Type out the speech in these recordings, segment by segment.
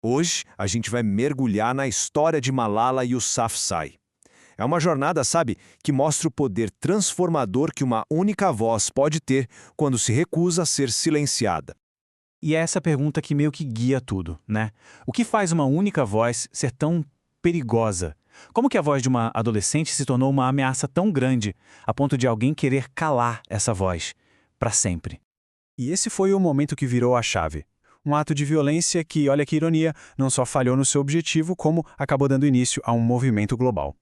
Hoje, a gente vai mergulhar na história de Malala Yousafzai. É uma jornada, sabe, que mostra o poder transformador que uma única voz pode ter quando se recusa a ser silenciada. E é essa pergunta que meio que guia tudo, né? O que faz uma única voz ser tão perigosa? Como que a voz de uma adolescente se tornou uma ameaça tão grande, a ponto de alguém querer calar essa voz para sempre? E esse foi o momento que virou a chave. Um ato de violência que, olha que ironia, não só falhou no seu objetivo, como acabou dando início a um movimento global.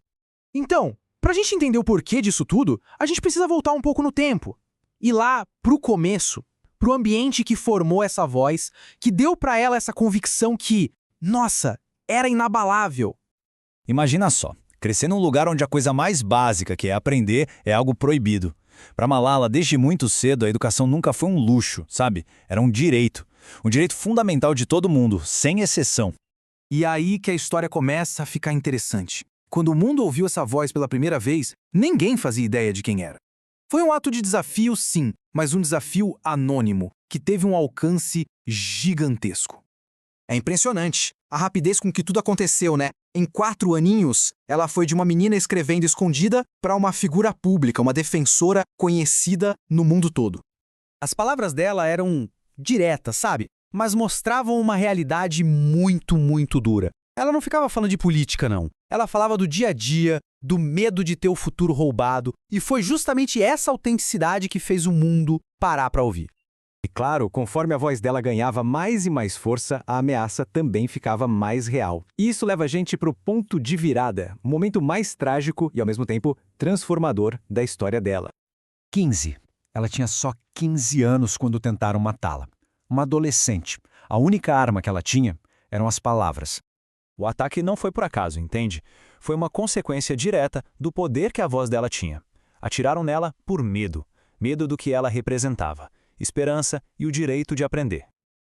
Então, pra gente entender o porquê disso tudo, a gente precisa voltar um pouco no tempo. Ir lá pro começo, pro ambiente que formou essa voz, que deu pra ela essa convicção que, nossa, era inabalável. Imagina só, crescer num lugar onde a coisa mais básica, que é aprender, é algo proibido. Para Malala, desde muito cedo, a educação nunca foi um luxo, sabe? Era um direito fundamental de todo mundo, sem exceção. E é aí que a história começa a ficar interessante. Quando o mundo ouviu essa voz pela primeira vez, ninguém fazia ideia de quem era. Foi um ato de desafio, sim, mas um desafio anônimo, que teve um alcance gigantesco. É impressionante a rapidez com que tudo aconteceu, né? Em 4 aninhos, ela foi de uma menina escrevendo escondida para uma figura pública, uma defensora conhecida no mundo todo. As palavras dela eram diretas, sabe? Mas mostravam uma realidade muito dura. Ela não ficava falando de política, não. Ela falava do dia a dia, do medo de ter o futuro roubado, e foi justamente essa autenticidade que fez o mundo parar para ouvir. E claro, conforme a voz dela ganhava mais e mais força, a ameaça também ficava mais real. E isso leva a gente para o ponto de virada, o momento mais trágico e, ao mesmo tempo, transformador da história dela. 15. Ela tinha só 15 anos quando tentaram matá-la. Uma adolescente. A única arma que ela tinha eram as palavras. O ataque não foi por acaso, entende? Foi uma consequência direta do poder que a voz dela tinha. Atiraram nela por medo. Medo do que ela representava. Esperança e o direito de aprender.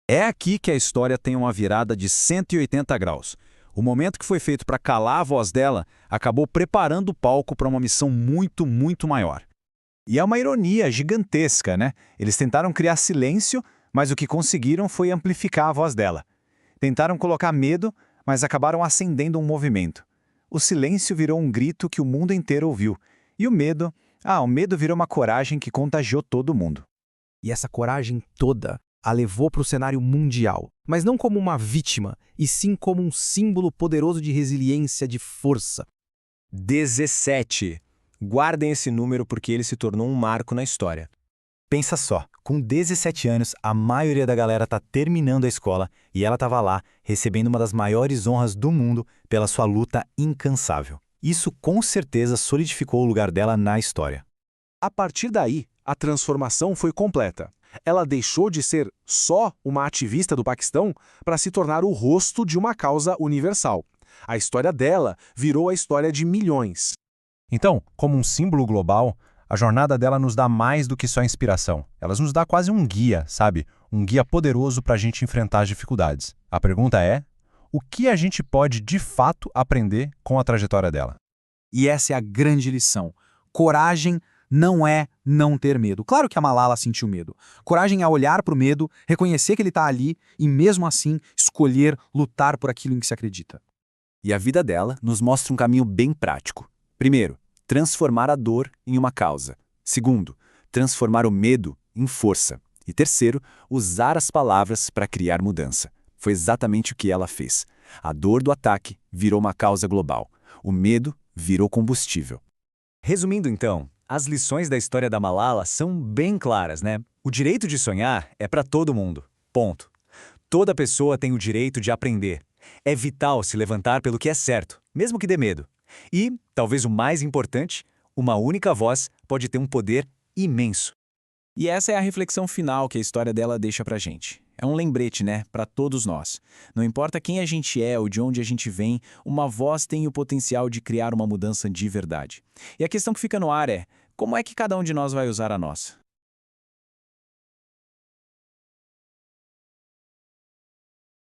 É aqui que a história tem uma virada de 180 graus. O momento que foi feito para calar a voz dela acabou preparando o palco para uma missão muito maior. E é uma ironia gigantesca, né? Eles tentaram criar silêncio, mas o que conseguiram foi amplificar a voz dela. Tentaram colocar medo, mas acabaram acendendo um movimento. O silêncio virou um grito que o mundo inteiro ouviu. E o medo virou uma coragem que contagiou todo mundo. E essa coragem toda a levou para o cenário mundial, mas não como uma vítima, e sim como um símbolo poderoso de resiliência, de força. 17. Guardem esse número porque ele se tornou um marco na história. Pensa só, com 17 anos, a maioria da galera tá terminando a escola e ela tava lá, recebendo uma das maiores honras do mundo pela sua luta incansável. Isso com certeza solidificou o lugar dela na história. A partir daí, a transformação foi completa. Ela deixou de ser só uma ativista do Paquistão para se tornar o rosto de uma causa universal. A história dela virou a história de milhões. Então, como um símbolo global, a jornada dela nos dá mais do que só inspiração. Ela nos dá quase um guia, sabe? Um guia poderoso para a gente enfrentar as dificuldades. A pergunta é, o que a gente pode de fato aprender com a trajetória dela? E essa é a grande lição. Coragem não é não ter medo. Claro que a Malala sentiu medo. Coragem é olhar para o medo, reconhecer que ele está ali e, mesmo assim, escolher lutar por aquilo em que se acredita. E a vida dela nos mostra um caminho bem prático. Primeiro, transformar a dor em uma causa. Segundo, transformar o medo em força. E terceiro, usar as palavras para criar mudança. Foi exatamente o que ela fez. A dor do ataque virou uma causa global. O medo virou combustível. Resumindo então, as lições da história da Malala são bem claras, né? O direito de sonhar é para todo mundo. Ponto. Toda pessoa tem o direito de aprender. É vital se levantar pelo que é certo, mesmo que dê medo. E, talvez o mais importante, uma única voz pode ter um poder imenso. E essa é a reflexão final que a história dela deixa pra gente. É um lembrete, né, para todos nós. Não importa quem a gente é ou de onde a gente vem, uma voz tem o potencial de criar uma mudança de verdade. E a questão que fica no ar é, como é que cada um de nós vai usar a nossa?